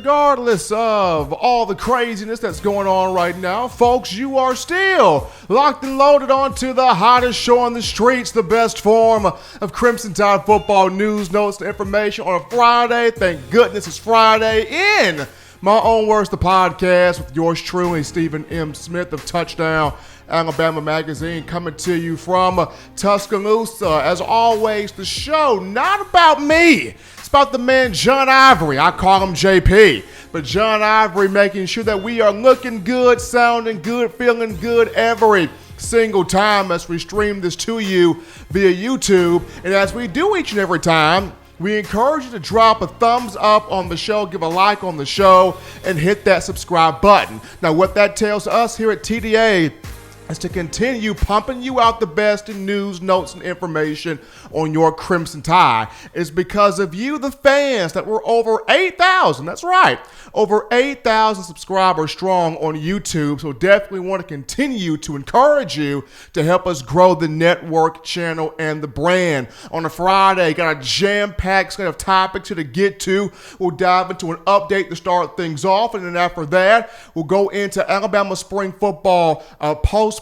regardless of all the craziness that's going on right now, folks, you are still locked and loaded onto the hottest show on the streets, the best form of Crimson Tide football news, notes, and information on a Friday. Thank goodness it's Friday. In my own words, the podcast with yours truly, Stephen M. Smith of Touchdown Alabama Magazine, coming to you from Tuscaloosa. As always, the show not about me. It's about the man John Ivory. I call him JP. But John Ivory making sure that we are looking good, sounding good, feeling good every single time as we stream this to you via YouTube. And as we do each and every time, we encourage you to drop a thumbs up on the show, give a like on the show, and hit that subscribe button. Now, what that tells us here at TDA is to continue pumping you out the best in news, notes, and information on your Crimson Tide. It's because of you, the fans, that we're over 8,000. That's right, over 8,000 subscribers strong on YouTube. So definitely want to continue to encourage you to help us grow the network, channel, and the brand. On a Friday, got a jam-packed set of topics here to get to. We'll dive into an update to start things off, and then after that, we'll go into Alabama spring football postponed,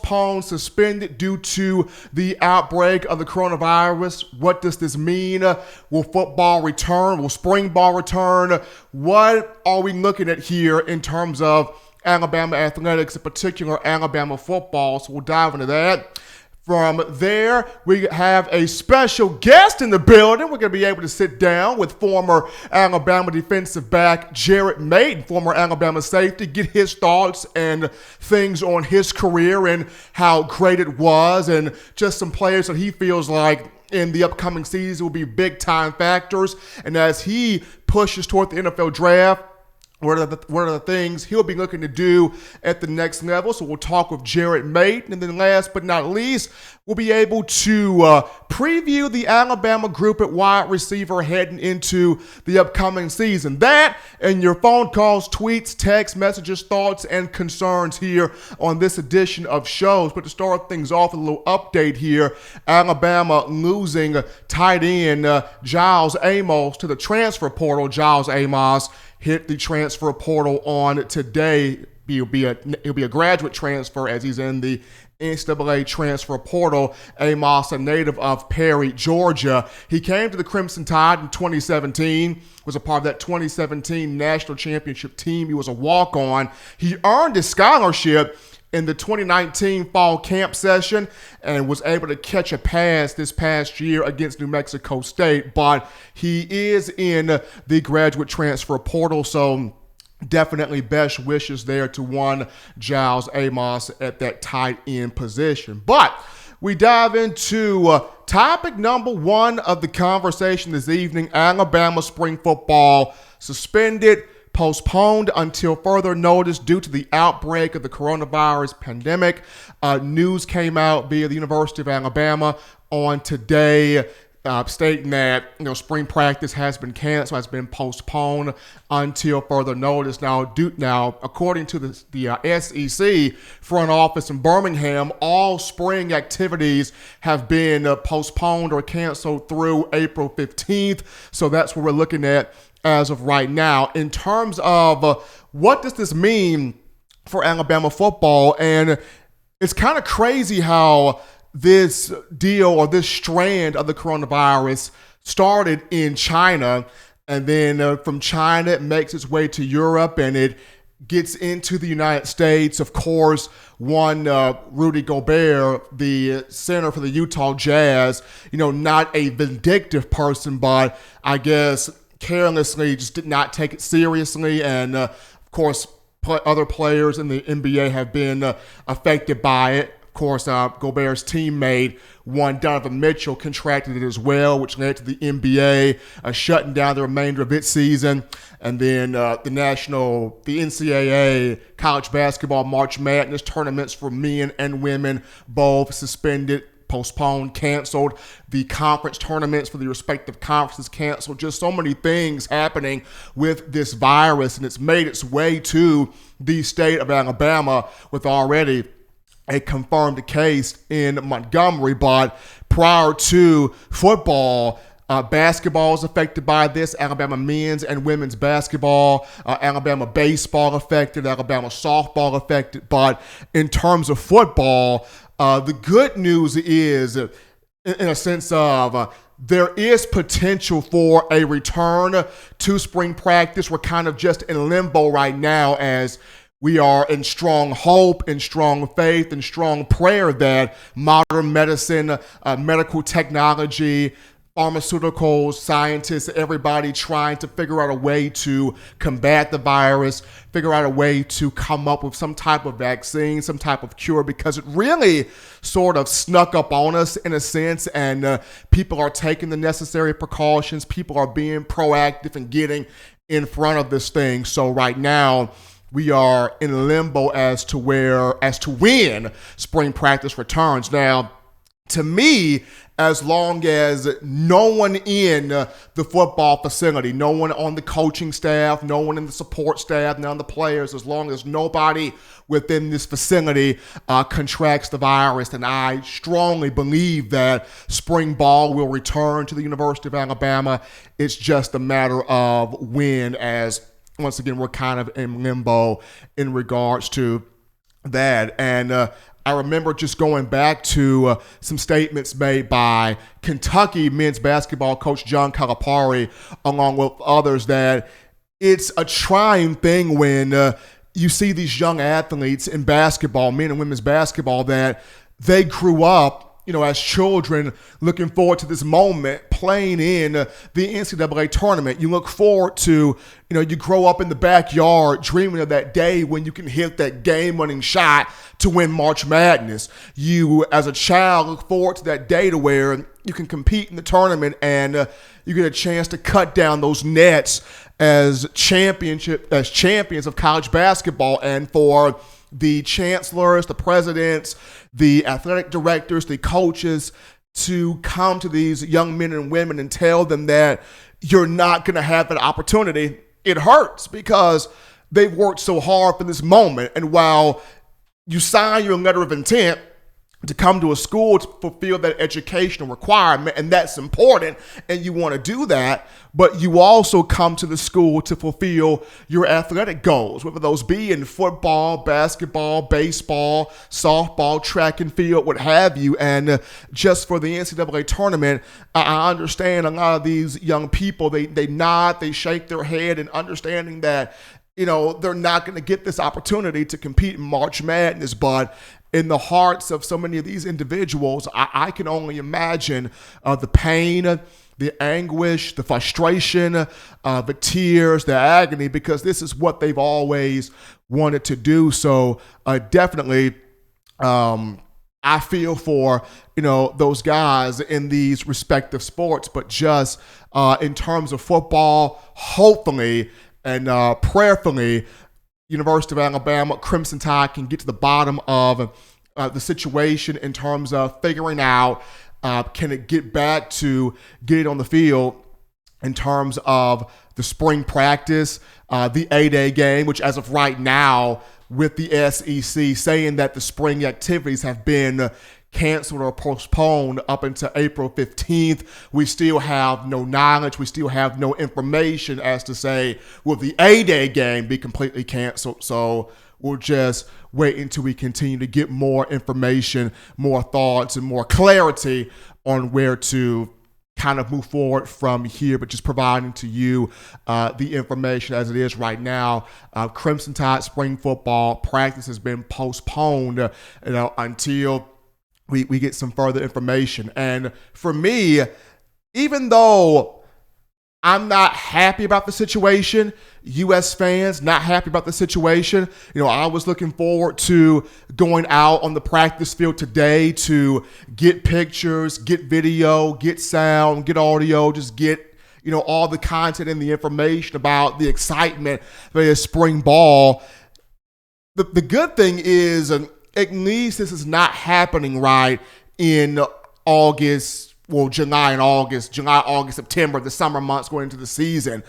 suspended due to the outbreak of the coronavirus. What does this mean? Will football return? Will spring ball return? What are we looking at here in terms of Alabama athletics, in particular Alabama football? So we'll dive into that. From there, we have a special guest in the building. We're going to be able to sit down with former Alabama defensive back Jarrett Maiden, former Alabama safety, get his thoughts and things on his career and how great it was, and just some players that he feels like in the upcoming season will be big-time factors. And as he pushes toward the NFL draft, what are the things he'll be looking to do at the next level? So we'll talk with Jarrett Maiden. And then last but not least, we'll be able to preview the Alabama group at wide receiver heading into the upcoming season. That and your phone calls, tweets, text messages, thoughts, and concerns here on this edition of shows. But to start things off, a little update here. Alabama losing tight end Giles Amos to the transfer portal. Giles Amos hit the transfer portal on today. He'll be a graduate transfer as he's in the NCAA transfer portal. Amos, a native of Perry, Georgia. He came to the Crimson Tide in 2017, was a part of that 2017 national championship team. He was a walk-on. He earned his scholarship in the 2019 fall camp session and was able to catch a pass this past year against New Mexico State, but he is in the graduate transfer portal, so definitely best wishes there to one Giles Amos at that tight end position. But we dive into topic number one of the conversation this evening. Alabama spring football suspended, postponed until further notice due to the outbreak of the coronavirus pandemic. News came out via the University of Alabama on today, stating that spring practice has been canceled, has been postponed until further notice. Now, according to the SEC front office in Birmingham, all spring activities have been postponed or canceled through April 15th. So that's what we're looking at as of right now. In terms of what does this mean for Alabama football, and it's kind of crazy how this deal or this strand of the coronavirus started in China, and then from China it makes its way to Europe and it gets into the United States. Of course, one Rudy Gobert, the center for the Utah Jazz, not a vindictive person, but I guess carelessly just did not take it seriously, and of course other players in the NBA have been affected by it. Of course, Gobert's teammate, one Donovan Mitchell, contracted it as well, which led to the NBA shutting down the remainder of its season. And then the NCAA college basketball March Madness tournaments for men and women both suspended, postponed, canceled. The conference tournaments for the respective conferences canceled. Just so many things happening with this virus, and it's made its way to the state of Alabama with already a confirmed case in Montgomery. But prior to football Basketball is affected by this. Alabama men's and women's basketball. Alabama baseball affected. Alabama softball affected. But in terms of football, the good news is, in a sense of, there is potential for a return to spring practice. We're kind of just in limbo right now as we are in strong hope, in strong faith, and strong prayer that modern medicine, medical technology, pharmaceuticals, scientists, everybody trying to figure out a way to combat the virus, figure out a way to come up with some type of vaccine, some type of cure, because it really sort of snuck up on us in a sense, and people are taking the necessary precautions. People are being proactive and getting in front of this thing. So right now, we are in limbo as to when spring practice returns. Now, to me, as long as no one in the football facility, no one on the coaching staff, no one in the support staff, none of the players, as long as nobody within this facility contracts the virus, then I strongly believe that spring ball will return to the University of Alabama. It's just a matter of when, as once again, we're kind of in limbo in regards to that. And I remember just going back to some statements made by Kentucky men's basketball coach John Calipari, along with others, that it's a trying thing when you see these young athletes in basketball, men and women's basketball, that they grew up, as children, looking forward to this moment, playing in the NCAA tournament. You look forward to, you grow up in the backyard dreaming of that day when you can hit that game-winning shot to win March Madness. You, as a child, look forward to that day to where you can compete in the tournament and you get a chance to cut down those nets as champions of college basketball, and for the chancellors, the presidents, the athletic directors, the coaches to come to these young men and women and tell them that you're not going to have that opportunity. It hurts because they've worked so hard for this moment. And while you sign your letter of intent to come to a school to fulfill that educational requirement, and that's important, and you want to do that, but you also come to the school to fulfill your athletic goals, whether those be in football, basketball, baseball, softball, track and field, what have you. And just for the NCAA tournament, I understand a lot of these young people, they nod, they shake their head, and understanding that they're not going to get this opportunity to compete in March Madness, but in the hearts of so many of these individuals, I can only imagine the pain, the anguish, the frustration, the tears, the agony, because this is what they've always wanted to do. So definitely, I feel for those guys in these respective sports, but just in terms of football, hopefully and prayerfully, University of Alabama, Crimson Tide can get to the bottom of the situation in terms of figuring out, can it get back to get it on the field in terms of the spring practice, the A-Day game, which as of right now with the SEC saying that the spring activities have been canceled or postponed up until April 15th. We still have no knowledge. We still have no information as to say, will the A-Day game be completely canceled? So we'll just wait until we continue to get more information, more thoughts, and more clarity on where to kind of move forward from here, but just providing to you the information as it is right now. Crimson Tide spring football practice has been postponed until we get some further information. And for me, even though I'm not happy about the situation, U.S. fans not happy about the situation, I was looking forward to going out on the practice field today to get pictures, get video, get sound, get audio, just get all the content and the information about the excitement that is spring ball. The good thing is, at least this is not happening right in August, July, August, September, the summer months going into the season.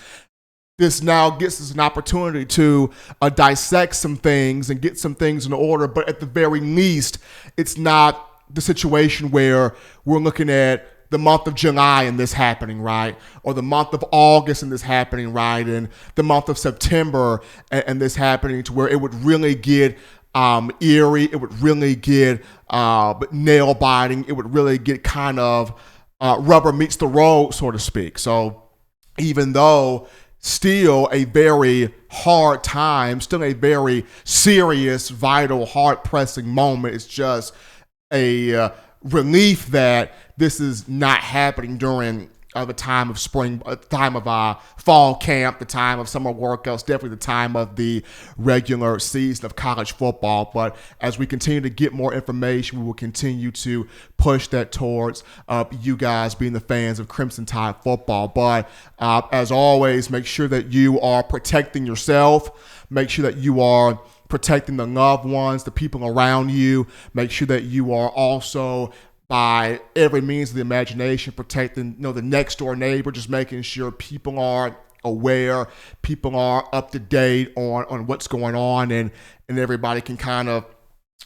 This now gives us an opportunity to dissect some things and get some things in order, but at the very least, it's not the situation where we're looking at the month of July and this happening, right? Or the month of August and this happening, right? And the month of September and this happening, to where it would really get eerie. It would really get nail biting. It would really get kind of rubber meets the road, so to speak. So even though still a very hard time, still a very serious, vital, hard-pressing moment, it's just a relief that this is not happening during the time of spring, time of fall camp, the time of summer workouts, definitely the time of the regular season of college football. But as we continue to get more information, we will continue to push that towards you guys being the fans of Crimson Tide football. But as always, make sure that you are protecting yourself. Make sure that you are protecting the loved ones, the people around you. Make sure that you are also, by every means of the imagination, protecting, the next door neighbor, just making sure people are aware, people are up to date on what's going on, and everybody can kind of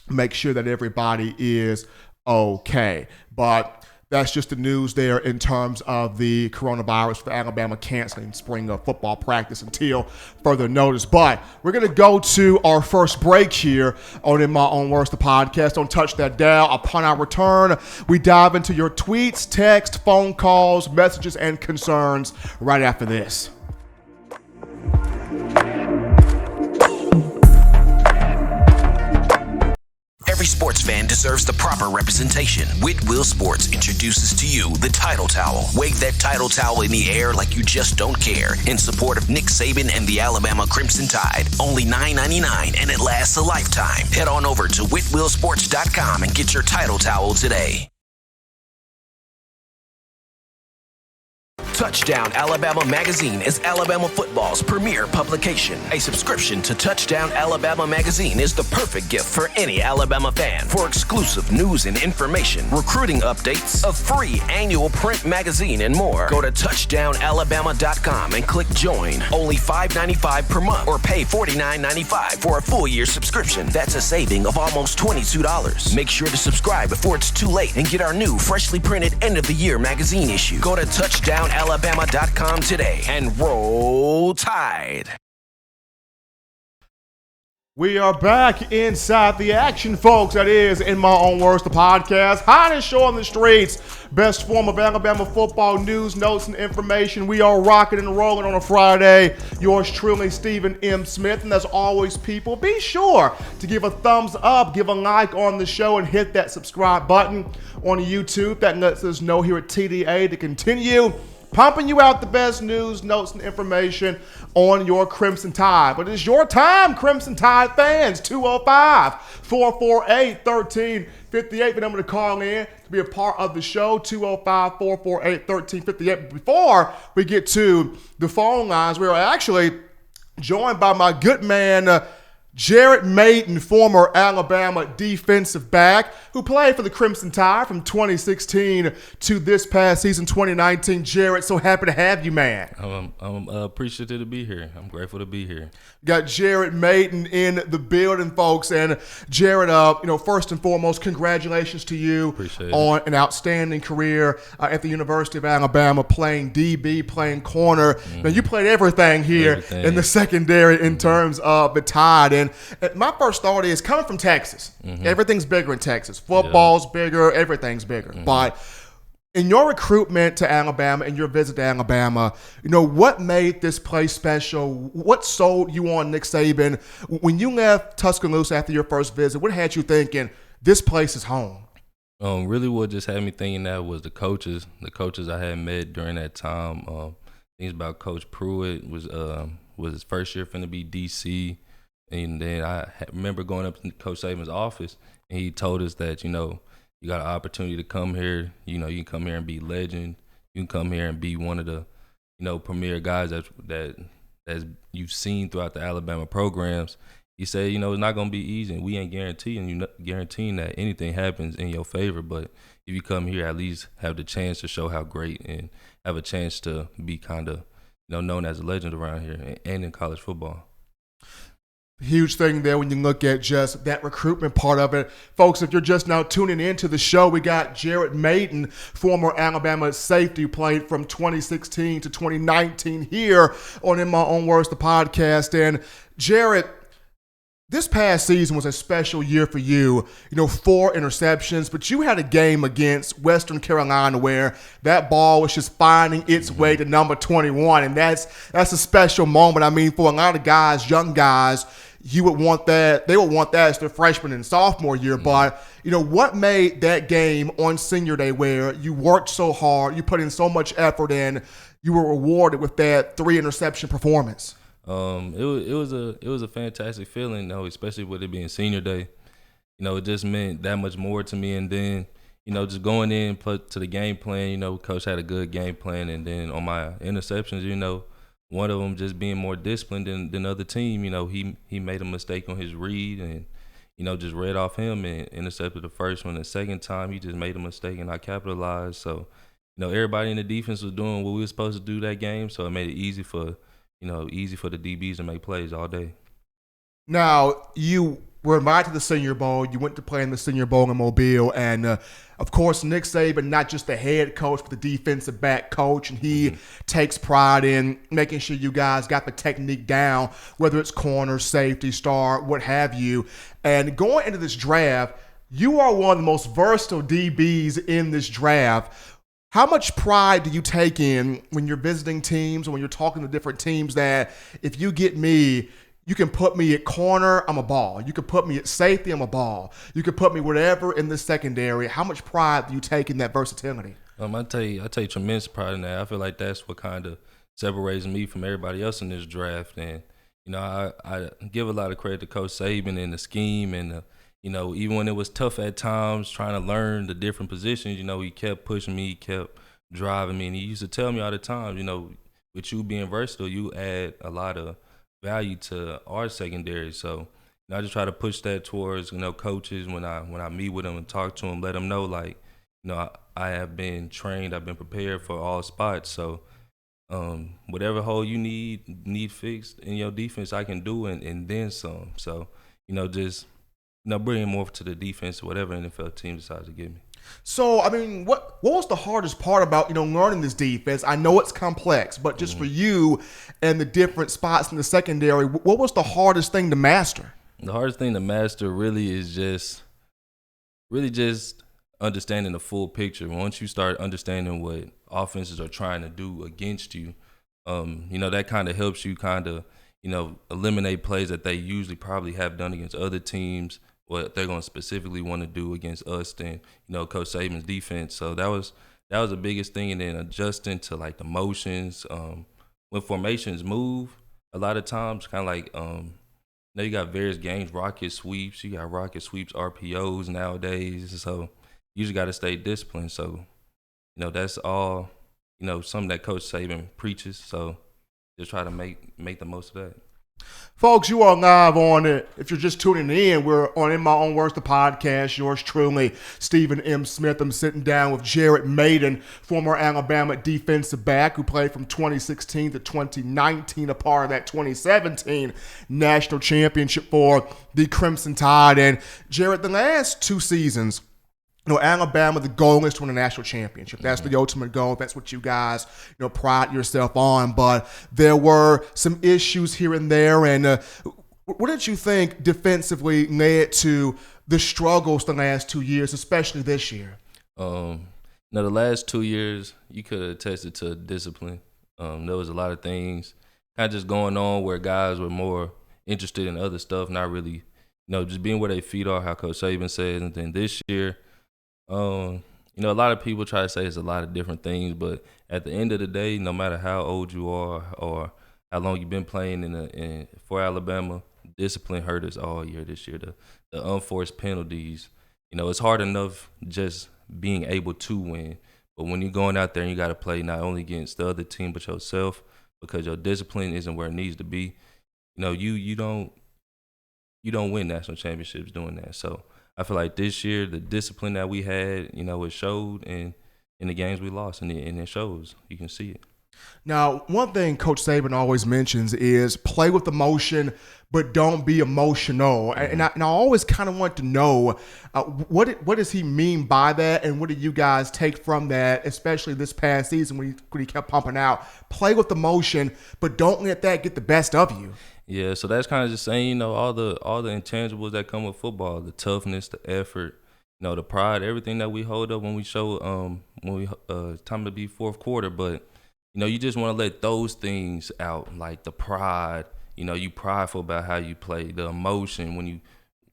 make sure that everybody is okay. But that's just the news there in terms of the coronavirus for Alabama canceling spring football practice until further notice. But we're going to go to our first break here on In My Own Words, the podcast. Don't touch that dial. Upon our return, we dive into your tweets, text, phone calls, messages, and concerns right after this. Every sports fan deserves the proper representation. Whitwell Sports introduces to you the Title Towel. Wave that Title Towel in the air like you just don't care, in support of Nick Saban and the Alabama Crimson Tide. Only $9.99, and it lasts a lifetime. Head on over to whitwellsports.com and get your Title Towel today. Touchdown Alabama Magazine is Alabama football's premier publication. A subscription to Touchdown Alabama Magazine is the perfect gift for any Alabama fan. For exclusive news and information, recruiting updates, a free annual print magazine, and more, go to touchdownalabama.com and click join. Only $5.95 per month, or pay $49.95 for a full year subscription. That's a saving of almost $22. Make sure to subscribe before it's too late and get our new freshly printed end of the year magazine issue. Go to touchdownalabama.com today and roll Tide. We are back inside the action, folks. That is In My Own Words, the podcast. Hottest show on the streets. Best form of Alabama football news, notes, and information. We are rocking and rolling on a Friday. Yours truly, Stephen M. Smith. And as always, people, be sure to give a thumbs up, give a like on the show, and hit that subscribe button on YouTube. That lets us know here at TDA to continue pumping you out the best news, notes, and information on your Crimson Tide. But it's your time, Crimson Tide fans. 205-448-1358. The number to call in to be a part of the show, 205-448-1358. Before we get to the phone lines, we are actually joined by my good man, Jarrett Maiden, former Alabama defensive back who played for the Crimson Tide from 2016 to this past season, 2019. Jarrett, so happy to have you, man. I'm appreciative to be here. I'm grateful to be here. Got Jarrett Maiden in the building, folks. And Jarrett, first and foremost, congratulations to you on an outstanding career at the University of Alabama, playing DB, playing corner. Mm-hmm. Now, you played everything here in the secondary in terms of the Tide. And my first thought is, coming from Texas, everything's bigger in Texas. Football's bigger, everything's bigger. But in your recruitment to Alabama and your visit to Alabama, what made this place special? What sold you on Nick Saban? When you left Tuscaloosa after your first visit, what had you thinking, this place is home? Really what just had me thinking that was the coaches I had met during that time. Things about Coach Pruitt was his first year finna be DC. And then I remember going up to Coach Saban's office, and he told us that, you got an opportunity to come here. You can come here and be legend. You can come here and be one of the, premier guys that you've seen throughout the Alabama programs. He said, it's not going to be easy, and we ain't guaranteeing that anything happens in your favor. But if you come here, at least have the chance to show how great and have a chance to be kind of, known as a legend around here and in college football. Huge thing there when you look at just that recruitment part of it. Folks, if you're just now tuning into the show, we got Jarrett Maiden, former Alabama safety, played from 2016 to 2019 here on In My Own Words, the podcast. And Jarrett, this past season was a special year for you. 4 interceptions, but you had a game against Western Carolina where that ball was just finding its way to number 21, and that's a special moment. I mean, for a lot of guys, young guys, you would want that. They would want that as their freshman and sophomore year. But what made that game on Senior Day where you worked so hard, you put in so much effort, and you were rewarded with that 3 interception performance? It was a fantastic feeling, especially with it being Senior Day. It just meant that much more to me. And then, just going in to the game plan, Coach had a good game plan. And then on my interceptions, one of them just being more disciplined than the other team. He made a mistake on his read and, just read off him and intercepted the first one. The second time, he just made a mistake and I capitalized. So, everybody in the defense was doing what we were supposed to do that game. So it made it easy for the DBs to make plays all day. Now, you were invited to the Senior Bowl. You went to play in the Senior Bowl in Mobile. And, of course, Nick Saban, not just the head coach, but the defensive back coach. And he takes pride in making sure you guys got the technique down, whether it's corner, safety, star, what have you. And going into this draft, you are one of the most versatile DBs in this draft. How much pride do you take in when you're visiting teams or when you're talking to different teams that if you get me, you can put me at corner, I'm a ball. You can put me at safety, I'm a ball. You can put me whatever in the secondary. How much pride do you take in that versatility? I take tremendous pride in that. I feel like that's what kind of separates me from everybody else in this draft. And, I give a lot of credit to Coach Saban and the scheme and even when it was tough at times trying to learn the different positions, he kept pushing me, he kept driving me. And he used to tell me all the time, with you being versatile, you add a lot of value to our secondary. So I just try to push that towards, coaches when I meet with them and talk to them, let them know, like, I have been trained, I've been prepared for all spots. So whatever hole you need fixed in your defense, I can do and then some. So, just bringing more to the defense, whatever NFL team decides to give me. So, I mean, what was the hardest part about, learning this defense? I know it's complex, but just for you and the different spots in the secondary, what was the hardest thing to master? The hardest thing to master really is just understanding the full picture. Once you start understanding what offenses are trying to do against you, that kind of helps you eliminate plays that they usually probably have done against other teams, what they're going to specifically want to do against us than, Coach Saban's defense. So that was the biggest thing. And then adjusting to, like, the motions. When formations move, a lot of times kind of like, you got various games, rocket sweeps. You got rocket sweeps, RPOs nowadays. So you just got to stay disciplined. So, that's all, something that Coach Saban preaches. So just try to make the most of that. Folks, you are live on it. If you're just tuning in, we're on In My Own Words, the podcast. Yours truly, Stephen M. Smith. I'm sitting down with Jarrett Maiden, former Alabama defensive back who played from 2016 to 2019, a part of that 2017 national championship for the Crimson Tide. And Jarrett, the last 2 seasons, Alabama, the goal is to win a national championship. That's the ultimate goal. That's what you guys, pride yourself on. But there were some issues here and there. And what did you think defensively led to the struggles the last 2 years, especially this year? The last 2 years, you could have attested to discipline. There was a lot of things kind of just going on where guys were more interested in other stuff, not really, just being where their feet are, how Coach Saban says. And then this year, a lot of people try to say it's a lot of different things, but at the end of the day, no matter how old you are or how long you've been playing for Alabama, discipline hurt us all year this year. The unforced penalties, it's hard enough just being able to win, but when you're going out there and you got to play not only against the other team but yourself because your discipline isn't where it needs to be, you don't win national championships doing that. So I feel like this year, the discipline that we had, it showed in the games we lost, and it shows. You can see it. Now, one thing Coach Saban always mentions is play with emotion, but don't be emotional. And I always kind of want to know what does he mean by that, and what do you guys take from that, especially this past season when he kept pumping out, play with emotion, but don't let that get the best of you. Yeah, so that's kind of just saying, all the intangibles that come with football, the toughness, the effort, the pride, everything that we hold up when we show time to be fourth quarter. But you just want to let those things out, like the pride. You prideful about how you play, the emotion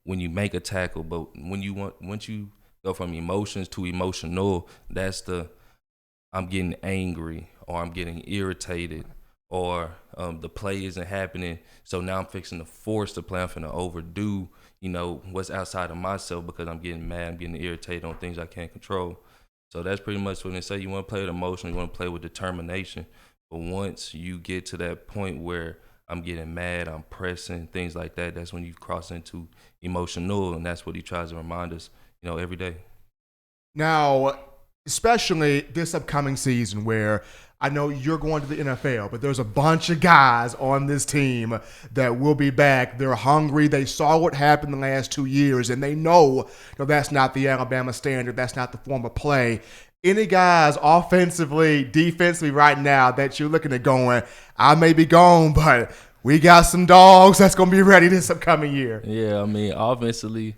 when you make a tackle. But once you go from emotions to emotional, that's I'm getting angry, or I'm getting irritated, or the play isn't happening. So now I'm fixing to force the play. I'm finna overdo, what's outside of myself because I'm getting mad, I'm getting irritated on things I can't control. So that's pretty much when they say you want to play with emotion, you want to play with determination. But once you get to that point where I'm getting mad, I'm pressing, things like that, that's when you cross into emotional, and that's what he tries to remind us, every day. Now, especially this upcoming season where I know you're going to the NFL, but there's a bunch of guys on this team that will be back. They're hungry. They saw what happened the last 2 years, and they know that's not the Alabama standard. That's not the form of play. Any guys offensively, defensively right now that you're looking at going, I may be gone, but we got some dogs that's going to be ready this upcoming year? Yeah, offensively,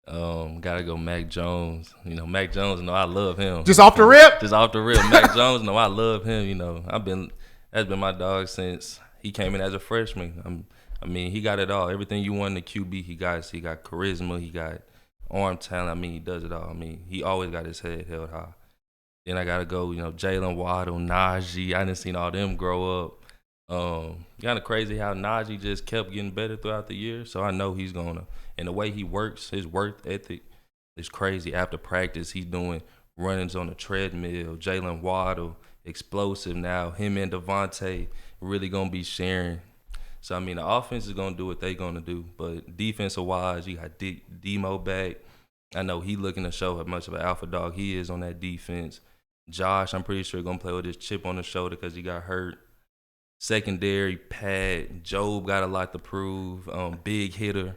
gotta go Mac Jones. Mac Jones, I love him. Just off the rip? Just off the rip. Mac Jones, I love him. That's been my dog since he came in as a freshman. He got it all. Everything you want in the QB, he got charisma, he got arm talent. He does it all. He always got his head held high. Then I gotta go, Jalen Waddle, Najee. I done seen all them grow up. Kind of crazy how Najee just kept getting better throughout the year. So I know he's gonna. And the way he works, his work ethic is crazy. After practice, he's doing runnings on the treadmill. Jalen Waddle, explosive now. Him and Devontae really gonna be sharing. So the offense is gonna do what they gonna do. But defensive wise, you got Demo back. I know he looking to show how much of an alpha dog he is on that defense. Josh, I'm pretty sure gonna play with his chip on the shoulder because he got hurt. Secondary, Pat, Job got a lot to prove. Big hitter,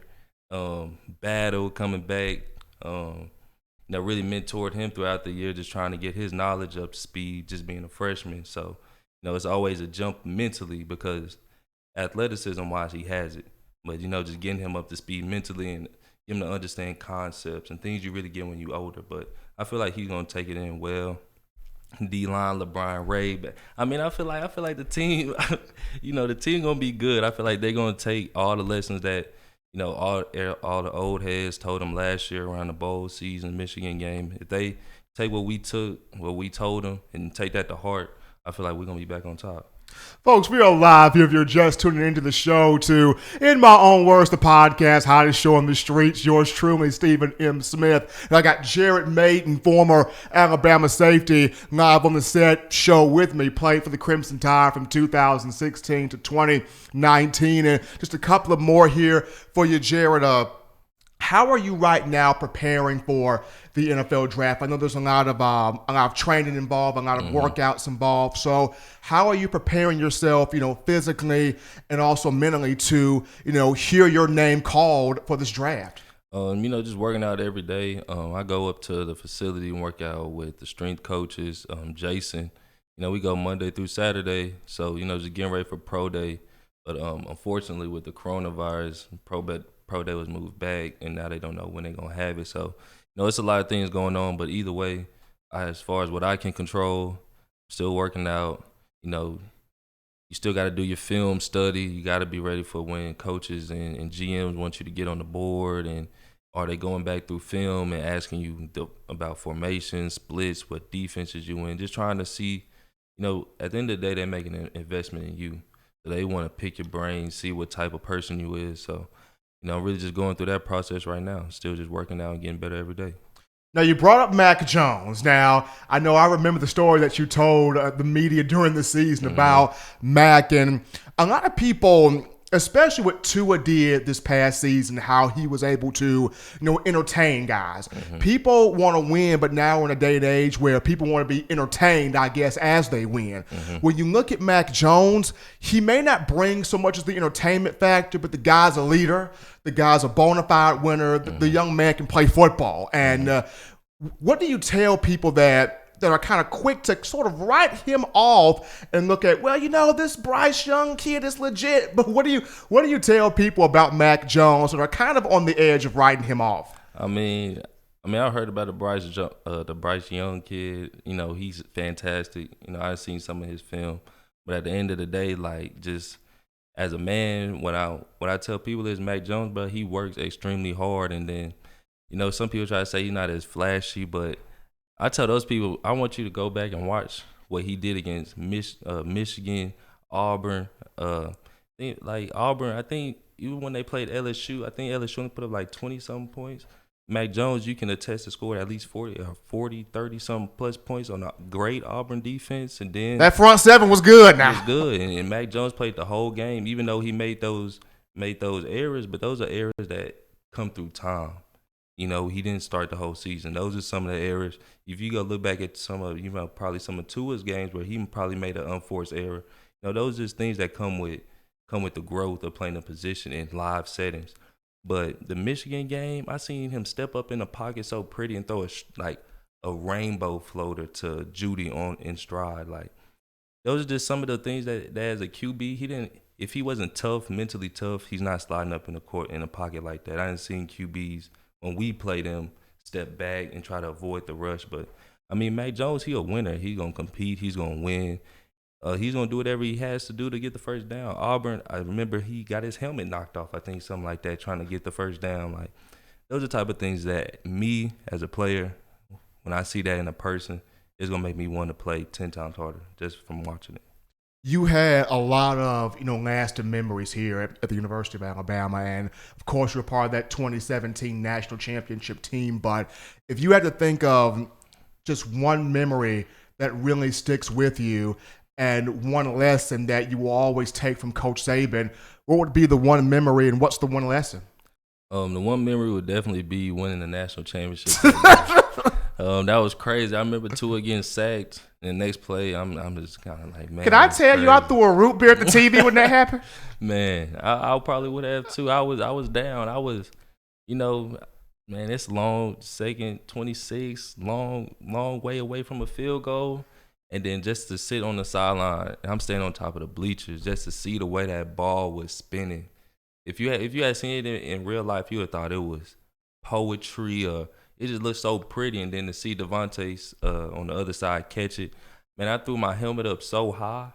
Battle coming back. Really mentored him throughout the year, just trying to get his knowledge up to speed, just being a freshman. So, it's always a jump mentally because athleticism-wise, he has it. But, just getting him up to speed mentally and him to understand concepts and things you really get when you older. But I feel like he's gonna take it in well. D-line, LeBron, Ray. But I feel like the team, the team gonna be good. I feel like they're gonna take all the lessons that, all the old heads told them last year around the bowl season, Michigan game. If they take what we told them, and take that to heart, I feel like we're gonna be back on top. Folks, we are live here if you're just tuning into the show to In My Own Words, the podcast, hottest show on the streets. Yours truly, Stephen M. Smith. And I got Jarrett Maiden, former Alabama safety, live on the set show with me. Played for the Crimson Tide from 2016 to 2019. And just a couple of more here for you, Jarrett. How are you right now preparing for the NFL draft? I know there's a lot of training involved, a lot of workouts involved. So how are you preparing yourself, physically and also mentally to, hear your name called for this draft? Just working out every day. I go up to the facility and work out with the strength coaches, Jason. We go Monday through Saturday. So, just getting ready for pro day. But unfortunately with the coronavirus, pro day was moved back, and now they don't know when they're going to have it. So, it's a lot of things going on, but either way, as far as what I can control, still working out. You still got to do your film study. You got to be ready for when coaches and GMs want you to get on the board, and are they going back through film and asking you about formations, splits, what defenses you in, just trying to see, at the end of the day, they're making an investment in you. So they want to pick your brain, see what type of person you is. So, I'm really just going through that process right now. Still just working out and getting better every day. Now, you brought up Mac Jones. Now, I remember the story that you told the media during the season about Mac. And a lot of people especially what Tua did this past season, how he was able to, entertain guys. People want to win, but now we're in a day and age where people want to be entertained, I guess, as they win. When you look at Mac Jones, he may not bring so much as the entertainment factor, but the guy's a leader. The guy's a bona fide winner. The young man can play football. And what do you tell people that are kind of quick to sort of write him off and look at, this Bryce Young kid is legit, but what do you tell people about Mac Jones that are kind of on the edge of writing him off? I mean, I heard about the Bryce Young kid. He's fantastic. I've seen some of his film, but at the end of the day, like, just as a man, what I tell people is Mac Jones, bro, he works extremely hard, and then some people try to say he's not as flashy, but I tell those people, I want you to go back and watch what he did against Michigan, Auburn. Auburn, I think even when they played LSU, I think LSU only put up like 20-something points. Mac Jones, you can attest to scored at least 40, 30-something plus points on a great Auburn defense. And then that front seven was good now. It was good. And Mac Jones played the whole game, even though he made those errors, but those are errors that come through time. He didn't start the whole season. Those are some of the errors. If you go look back at some of Tua's games where he probably made an unforced error, those are just things that come with the growth of playing a position in live settings. But the Michigan game, I seen him step up in the pocket so pretty and throw a rainbow floater to Judy in stride. Like, those are just some of the things that as a QB, if he wasn't tough, mentally tough, he's not sliding up in the court in a pocket like that. I didn't see QBs when we play them step back and try to avoid the rush. But, Mac Jones, he a winner. He's going to compete. He's going to win. He's going to do whatever he has to do to get the first down. Auburn, I remember he got his helmet knocked off, I think, something like that, trying to get the first down. Like, those are the type of things that me, as a player, when I see that in a person, it's going to make me want to play 10 times harder just from watching it. You had a lot of, lasting memories here at the University of Alabama, and of course you're part of that 2017 national championship team. But if you had to think of just one memory that really sticks with you and one lesson that you will always take from Coach Saban, what would be the one memory and what's the one lesson? The one memory would definitely be winning the national championship. That was crazy. I remember Tua getting sacked. And the next play, I'm just kind of like, man. Can I tell you I threw a root beer at the TV when that happened? Man, I probably would have too. I was down. I was, man, it's long, second 26, long way away from a field goal. And then just to sit on the sideline, I'm standing on top of the bleachers just to see the way that ball was spinning. If you had seen it in real life, you would have thought it was poetry or it just looked so pretty. And then to see Devontae on the other side catch it, man, I threw my helmet up so high.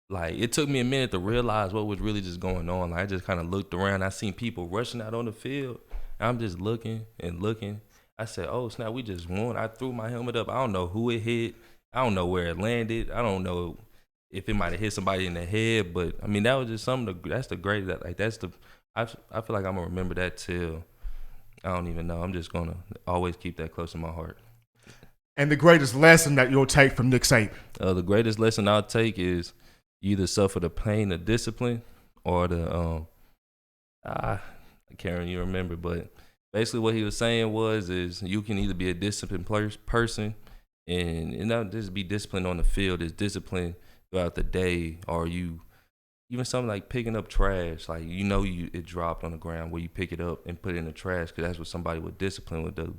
Like, it took me a minute to realize what was really just going on. Like, I just kind of looked around. I seen people rushing out on the field. And I'm just looking and looking. I said, oh, snap, we just won. I threw my helmet up. I don't know who it hit. I don't know where it landed. I don't know if it might have hit somebody in the head. But, I mean, that was just that's the greatest. I feel like I'm going to remember that till I don't even know. I'm just going to always keep that close to my heart. And the greatest lesson that you'll take from Nick Saban? The greatest lesson I'll take is you either suffer the pain of discipline or I can't really remember, but basically what he was saying is you can either be a disciplined person and not just be disciplined on the field, is discipline throughout the day, or you even something like picking up trash, like it dropped on the ground where you pick it up and put it in the trash because that's what somebody with discipline would do.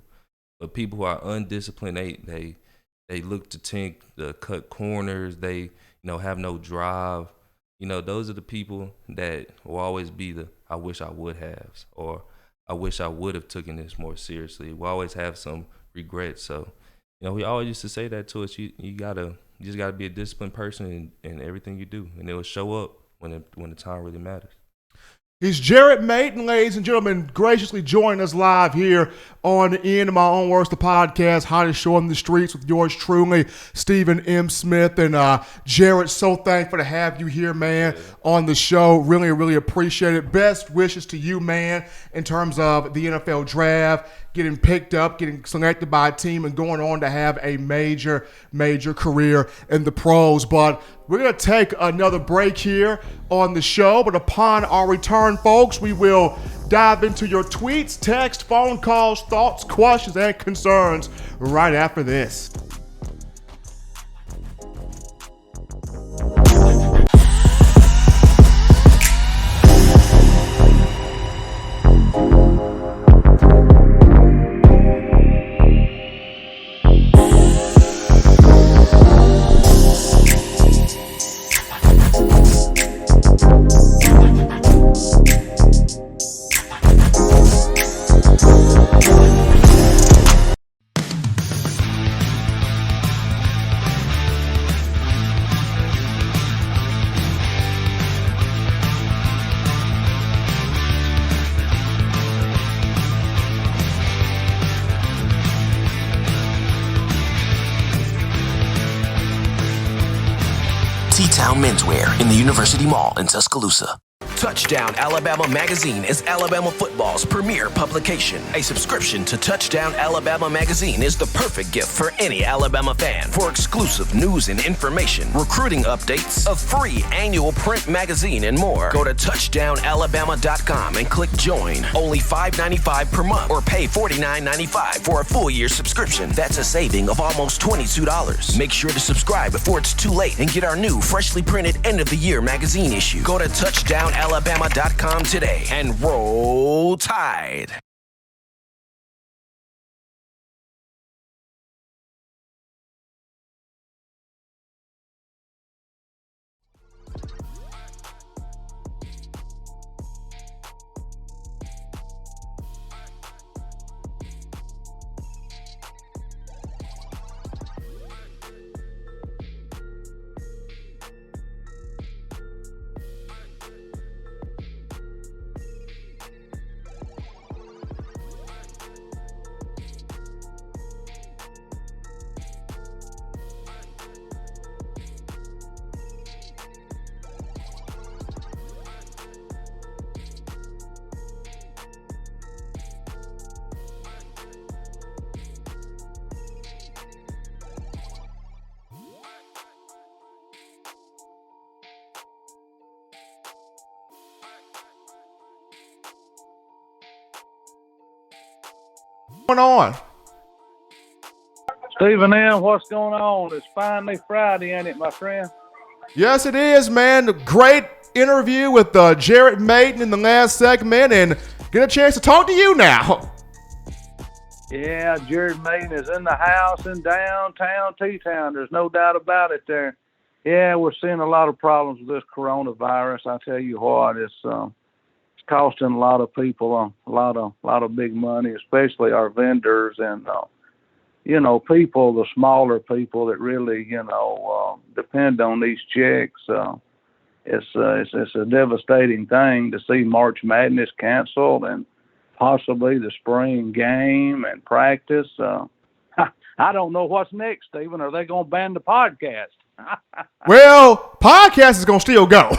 But people who are undisciplined, they look to cut corners, they have no drive. Those are the people that will always be the I wish I would have, or I wish I would have taken this more seriously. We'll always have some regrets. So, we always used to say that to us. You just gotta be a disciplined person in everything you do, and it will show up when the time really matters. He's Jarrett Maiden, ladies and gentlemen, graciously joining us live here on the End of My Own Words, the podcast, hottest show on the streets with yours truly, Stephen M. Smith. And Jarrett, so thankful to have you here, man, on the show. Really, really appreciate it. Best wishes to you, man, in terms of the NFL draft, getting picked up, getting selected by a team, and going on to have a major career in the pros. But we're going to take another break here on the show. But upon our return, folks, we will dive into your tweets, text, phone calls, thoughts, questions, and concerns right after this. T-Town Menswear in the University Mall in Tuscaloosa. Touchdown Alabama Magazine is Alabama football's premier publication. A subscription to Touchdown Alabama Magazine is the perfect gift for any Alabama fan. For exclusive news and information, recruiting updates, a free annual print magazine, and more, go to touchdownalabama.com and click join. Only $5.95 per month, or pay $49.95 for a full year subscription. That's a saving of almost $22. Make sure to subscribe before it's too late and get our new freshly printed end of the year magazine issue. Go to touchdownalabama.com today and roll Tide. What's going on? Stephen M., what's going on? It's finally Friday, ain't it, my friend? Yes, it is, man. Great interview with Jarrett Maiden in the last segment, and get a chance to talk to you now. Yeah, Jared Maiden is in the house in downtown T-Town. There's no doubt about it there. Yeah, we're seeing a lot of problems with this coronavirus. I tell you what, it's costing a lot of people a lot of big money, especially our vendors and people, the smaller people that really depend on these checks. It's a devastating thing to see March Madness canceled and possibly the spring game and practice. I don't know what's next, Stephen. Are they going to ban the podcast? Well, podcast is going to still go.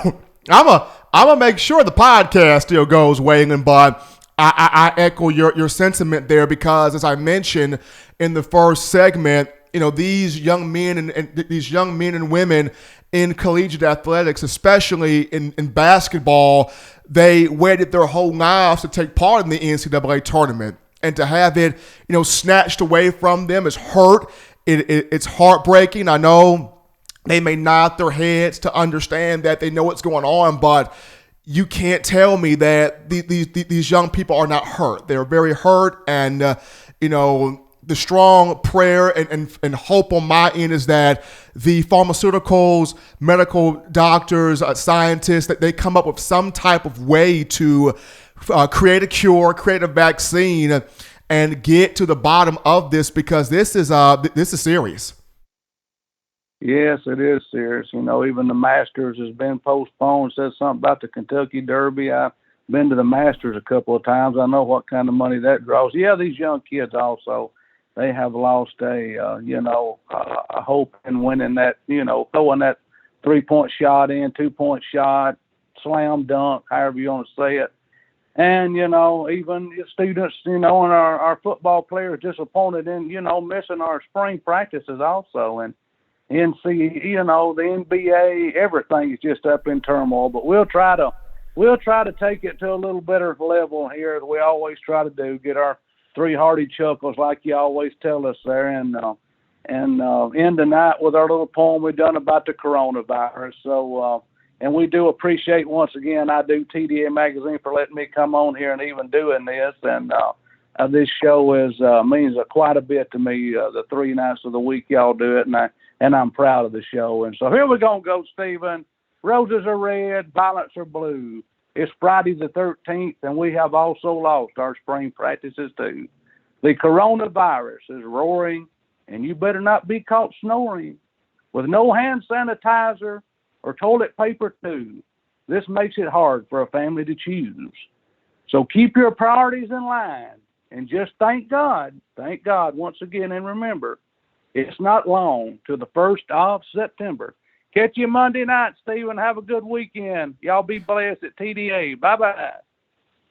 I'm gonna make sure the podcast still goes, Waylon, but I echo your sentiment there because, as I mentioned in the first segment, these young men and women in collegiate athletics, especially in basketball, they waited their whole lives to take part in the NCAA tournament, and to have it snatched away from them is hurt. It's heartbreaking. I know they may nod their heads to understand that they know what's going on, but you can't tell me that these young people are not hurt. They're very hurt, and the strong prayer and hope on my end is that the pharmaceuticals, medical doctors, scientists, that they come up with some type of way to create a cure, create a vaccine, and get to the bottom of this, because this is serious. Yes, it is serious. Even the Masters has been postponed. Said something about the Kentucky Derby. I've been to the Masters a couple of times. I know what kind of money that draws. Yeah, these young kids also, they have lost a hope in winning that, throwing that 3-point shot in, 2-point shot, slam dunk, however you want to say it. And, even the students, and our football players disappointed in, missing our spring practices also. And NC, the NBA, everything is just up in turmoil. But we'll try to take it to a little better level here, as we always try to do, get our 3 hearty chuckles like you always tell us there, and end the night with our little poem we done about the coronavirus. So, and we do appreciate, once again, I do TDA Magazine for letting me come on here and even doing this. And this show means quite a bit to me. The 3 nights of the week y'all do it, and I'm proud of the show. And so here we're gonna go, Stephen. Roses are red, violets are blue. It's Friday the 13th, and we have also lost our spring practices too. The coronavirus is roaring, and you better not be caught snoring. With no hand sanitizer or toilet paper too, this makes it hard for a family to choose. So keep your priorities in line, and just thank God once again, and remember, it's not long till the 1st of September. Catch you Monday night, Stephen. Have a good weekend. Y'all be blessed at TDA. Bye-bye.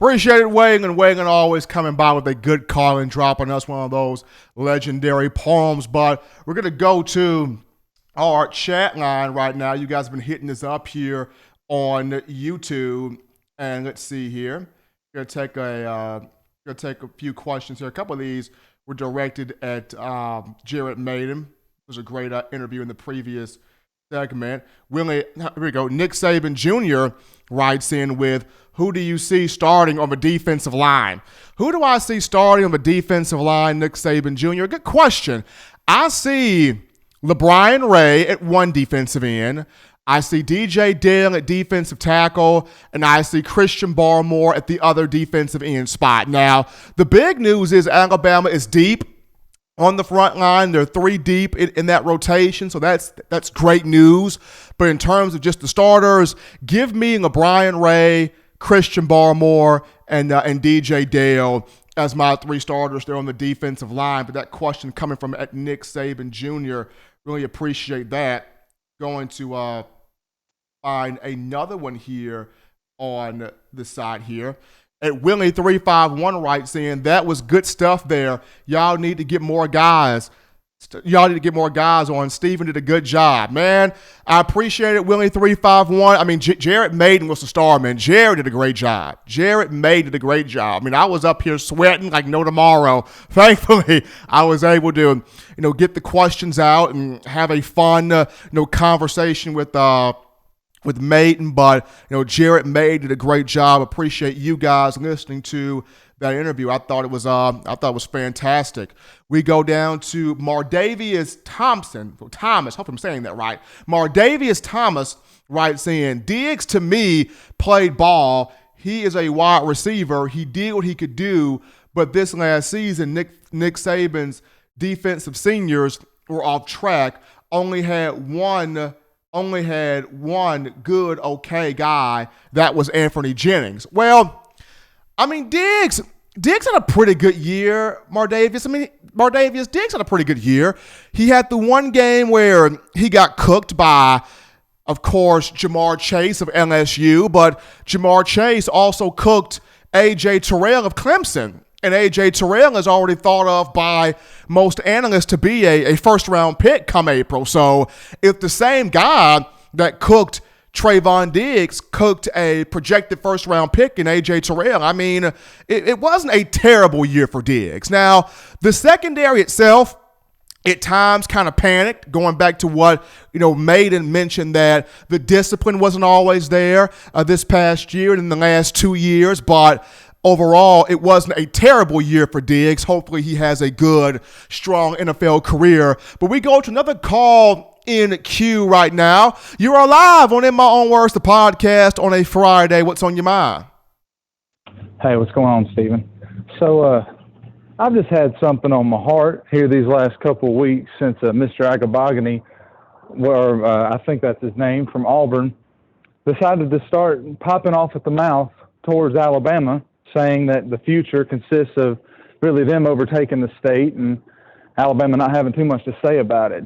Appreciate it, Waitr always coming by with a good call and dropping us one of those legendary poems. But we're going to go to our chat line right now. You guys have been hitting this up here on YouTube. And let's see here. Going to take a few questions here. A couple of these were directed at Jarrett Maiden. It was a great interview in the previous segment. Here we go. Nick Saban Jr. writes in with, who do you see starting on the defensive line? Who do I see starting on the defensive line, Nick Saban Jr.? Good question. I see LeBron Ray at one defensive end. I see DJ Dale at defensive tackle, and I see Christian Barmore at the other defensive end spot. Now, the big news is Alabama is deep on the front line. They're 3 deep in that rotation, so that's great news. But in terms of just the starters, give me LeBron Ray, Christian Barmore, and DJ Dale as my 3 starters there on the defensive line. But that question coming from at Nick Saban Jr., really appreciate that. Going to find another one here on the side here. At Willie351 writes in, that was good stuff there. Y'all need to get more guys. On. Steven did a good job. Man, I appreciate it, Willie351. I mean, Jarrett Maiden was the star, man. Jarrett did a great job. I mean, I was up here sweating like no tomorrow. Thankfully, I was able to, get the questions out and have a fun, conversation with Maiden, but Jarrett Maiden did a great job. Appreciate you guys listening to that interview. I thought it was fantastic. We go down to Mardavius Thomas. Hope I'm saying that right. Mardavius Thomas writes in, Diggs to me played ball. He is a wide receiver. He did what he could do, but this last season, Nick Saban's defensive seniors were off track. Only had one good, okay guy. That was Anthony Jennings. Well, I mean, Diggs had a pretty good year, Mardavius. Diggs had a pretty good year. He had the one game where he got cooked by, of course, Jamar Chase of LSU, but Jamar Chase also cooked A.J. Terrell of Clemson. And A.J. Terrell is already thought of by most analysts to be a first-round pick come April. So if the same guy that cooked Trayvon Diggs cooked a projected first-round pick in A.J. Terrell, I mean, it wasn't a terrible year for Diggs. Now, the secondary itself, at times kind of panicked, going back to what, Maiden mentioned, that the discipline wasn't always there this past year and in the last 2 years, but overall, it wasn't a terrible year for Diggs. Hopefully he has a good, strong NFL career. But we go to another call in queue right now. You're live on In My Own Words, the podcast on a Friday. What's on your mind? Hey, what's going on, Stephen? So I've just had something on my heart here these last couple of weeks since Mr. Agabagany, I think that's his name, from Auburn, decided to start popping off at the mouth towards Alabama, saying that the future consists of really them overtaking the state and Alabama not having too much to say about it.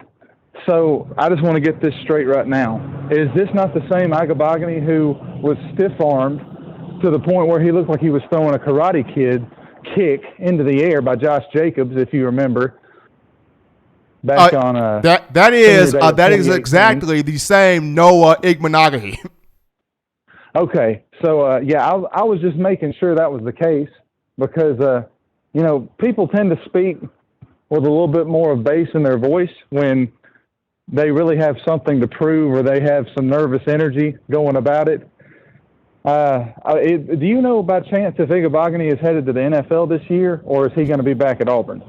So I just want to get this straight right now. Is this not the same Agabagany who was stiff-armed to the point where he looked like he was throwing a Karate Kid kick into the air by Josh Jacobs, if you remember. Back on that is exactly the same Noah Igbenogany. Okay, so I was just making sure that was the case because people tend to speak with a little bit more of bass in their voice when they really have something to prove or they have some nervous energy going about it. Do you know by chance if Igbenogany is headed to the NFL this year, or is he going to be back at Auburn?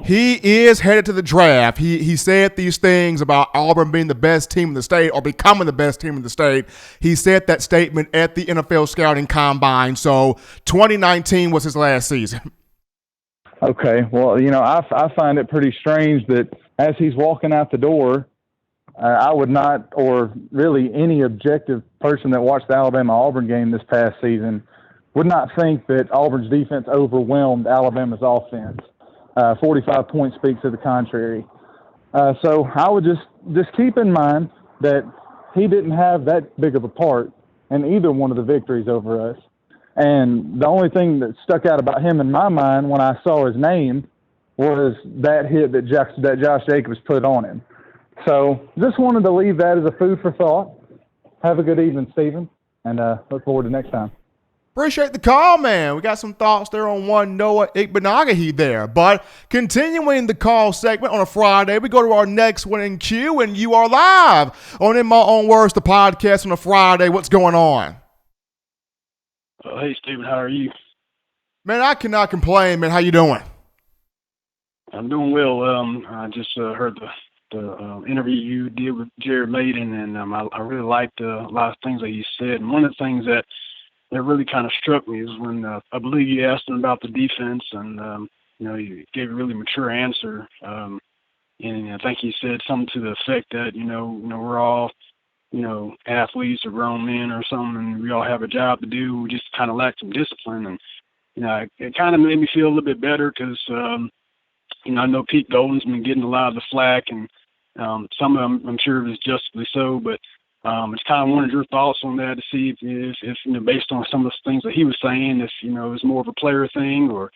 He is headed to the draft. He said these things about Auburn being the best team in the state or becoming the best team in the state. He said that statement at the NFL Scouting Combine. So 2019 was his last season. Okay. Well, I find it pretty strange that as he's walking out the door, I would not, or really any objective person that watched the Alabama-Auburn game this past season, would not think that Auburn's defense overwhelmed Alabama's offense. 45 points speaks to the contrary. So I would just keep in mind that he didn't have that big of a part in either one of the victories over us. And the only thing that stuck out about him in my mind when I saw his name was that hit that Josh Jacobs put on him. So just wanted to leave that as a food for thought. Have a good evening, Stephen, and look forward to next time. Appreciate the call, man. We got some thoughts there on one Noah Igbenogany there. But continuing the call segment on a Friday, we go to our next one in queue, and you are live on In My Own Words, the podcast on a Friday. What's going on? Hey, Stephen, how are you? Man, I cannot complain, man. How you doing? I'm doing well. I just heard the interview you did with Jared Maiden, and I really liked a lot of things that you said. And one of the things that really kind of struck me is when I believe you asked him about the defense, and you gave a really mature answer. And I think he said something to the effect that we're all athletes or grown men or something, and we all have a job to do. We just kind of lack some discipline, and it kind of made me feel a little bit better because I know Pete Golden's been getting a lot of the flack, and some of them I'm sure is justly so, but just kind of wanted your thoughts on that to see if based on some of the things that he was saying, if it was more of a player thing, or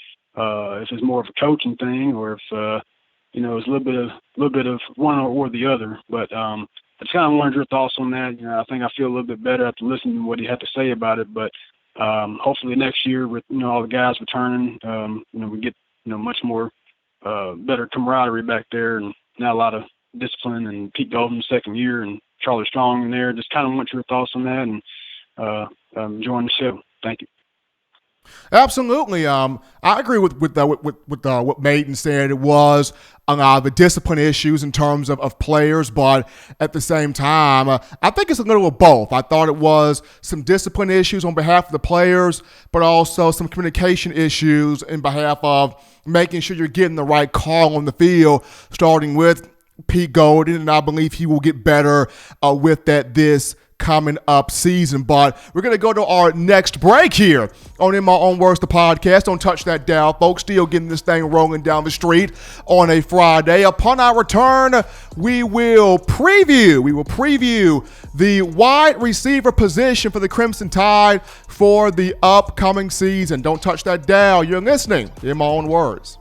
if it's more of a coaching thing, or if it's a little bit of one or the other. But I just kind of wanted your thoughts on that. I think I feel a little bit better after listening to what he had to say about it. But hopefully next year, with all the guys returning, we get much more better camaraderie back there, and not a lot of discipline. And Pete Golden's second year, and Charlie Strong in there. Just kind of want your thoughts on that, and enjoying the show. Thank you. Absolutely. I agree with what Maiden said. It was the discipline issues in terms of players, but at the same time, I think it's a little of both. I thought it was some discipline issues on behalf of the players, but also some communication issues in behalf of making sure you're getting the right call on the field, starting with Pete Golden, and I believe he will get better with that this coming up season. But we're going to go to our next break here on In My Own Words, the podcast. Don't touch that dial, folks. Still getting this thing rolling down the street on a Friday. Upon our return, we will preview the wide receiver position for the Crimson Tide for the upcoming season. Don't touch that dial. You're listening to In My Own Words.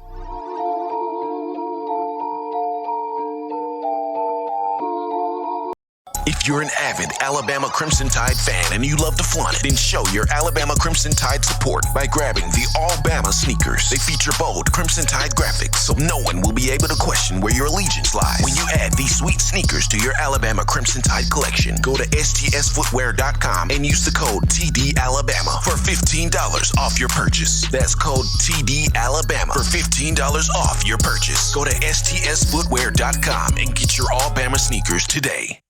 If you're an avid Alabama Crimson Tide fan and you love to flaunt it, then show your Alabama Crimson Tide support by grabbing the All-Bama sneakers. They feature bold Crimson Tide graphics, so no one will be able to question where your allegiance lies. When you add these sweet sneakers to your Alabama Crimson Tide collection, go to stsfootwear.com and use the code TDAlabama for $15 off your purchase. That's code TDAlabama for $15 off your purchase. Go to stsfootwear.com and get your All-Bama sneakers today.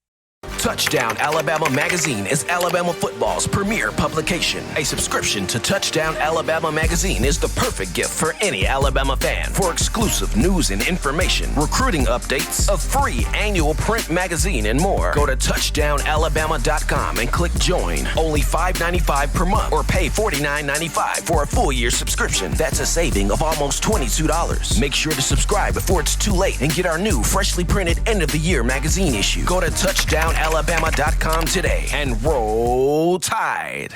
Touchdown Alabama Magazine is Alabama football's premier publication. A subscription to Touchdown Alabama Magazine is the perfect gift for any Alabama fan. For exclusive news and information, recruiting updates, a free annual print magazine, and more, go to touchdownalabama.com and click join. Only $5.95 per month, or pay $49.95 for a full year subscription. That's a saving of almost $22. Make sure to subscribe before it's too late and get our new freshly printed end of the year magazine issue. Go to touchdownalabama.com today and roll Tide.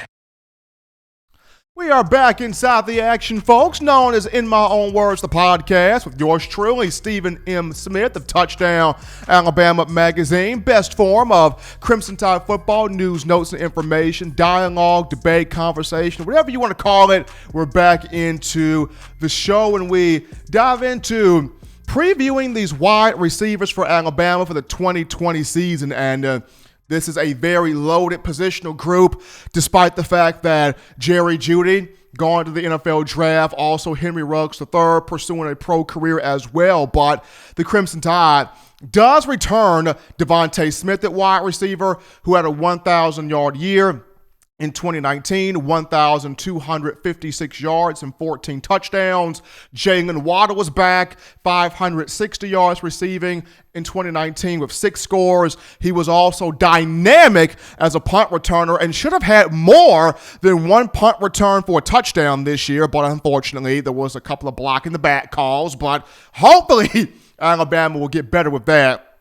We are back inside the action, folks, known as In My Own Words, the podcast, with yours truly, Stephen M. Smith of Touchdown Alabama Magazine. Best form of Crimson Tide football news, notes, and information, dialogue, debate, conversation, whatever you want to call it. We're back into the show, and we dive into previewing these wide receivers for Alabama for the 2020 season. And this is a very loaded positional group, despite the fact that Jerry Jeudy going to the NFL draft, also Henry Ruggs III pursuing a pro career as well. But the Crimson Tide does return Devontae Smith at wide receiver, who had a 1,000-yard year in 2019, 1,256 yards and 14 touchdowns. Jalen Waddle was back, 560 yards receiving in 2019 with 6 scores. He was also dynamic as a punt returner and should have had more than 1 punt return for a touchdown this year, but unfortunately there was a couple of block in the back calls. But hopefully Alabama will get better with that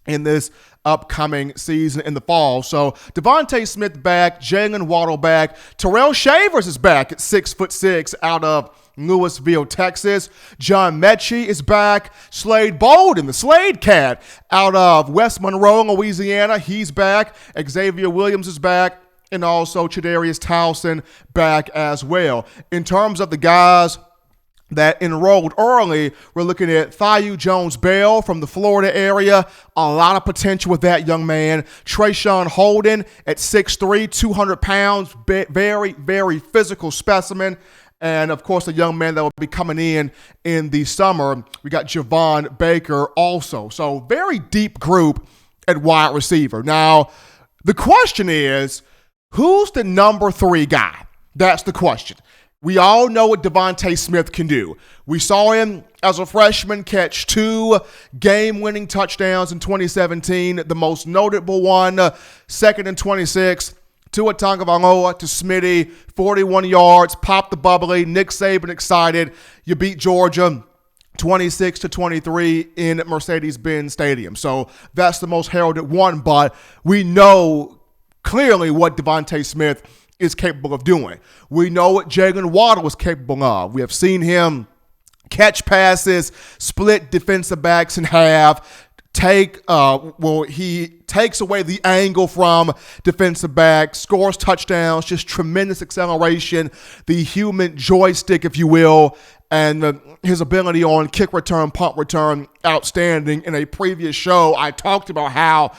in this upcoming season in the fall. So Devontae Smith back, Jalen Waddle back, Terrell Shavers is back at 6'6" out of Louisville, Texas. John Mechie is back. Slade Bolden, the Slade Cat, out of West Monroe, Louisiana, he's back. Xavier Williams is back, and also Chadarius Towson back as well. In terms of the guys that enrolled early, we're looking at Thiu Jones-Bell from the Florida area. A lot of potential with that young man. Trayshawn Holden at 6'3", 200 pounds. Very, very physical specimen. And, of course, the young man that will be coming in the summer. We got Javon Baker also. So, very deep group at wide receiver. Now, the question is, who's the number 3 guy? That's the question. We all know what Devontae Smith can do. We saw him as a freshman catch 2 game-winning touchdowns in 2017. The most notable one, 2nd and 26, Tua Tagovailoa to Smitty, 41 yards, popped the bubbly. Nick Saban excited. You beat Georgia 26-23 in Mercedes-Benz Stadium. So that's the most heralded one, but we know clearly what Devontae Smith is capable of doing. We know what Jalen Waddle is capable of. We have seen him catch passes, split defensive backs in half, he takes away the angle from defensive backs, scores touchdowns, just tremendous acceleration, the human joystick, if you will, and his ability on kick return, punt return, outstanding. In a previous show, I talked about how,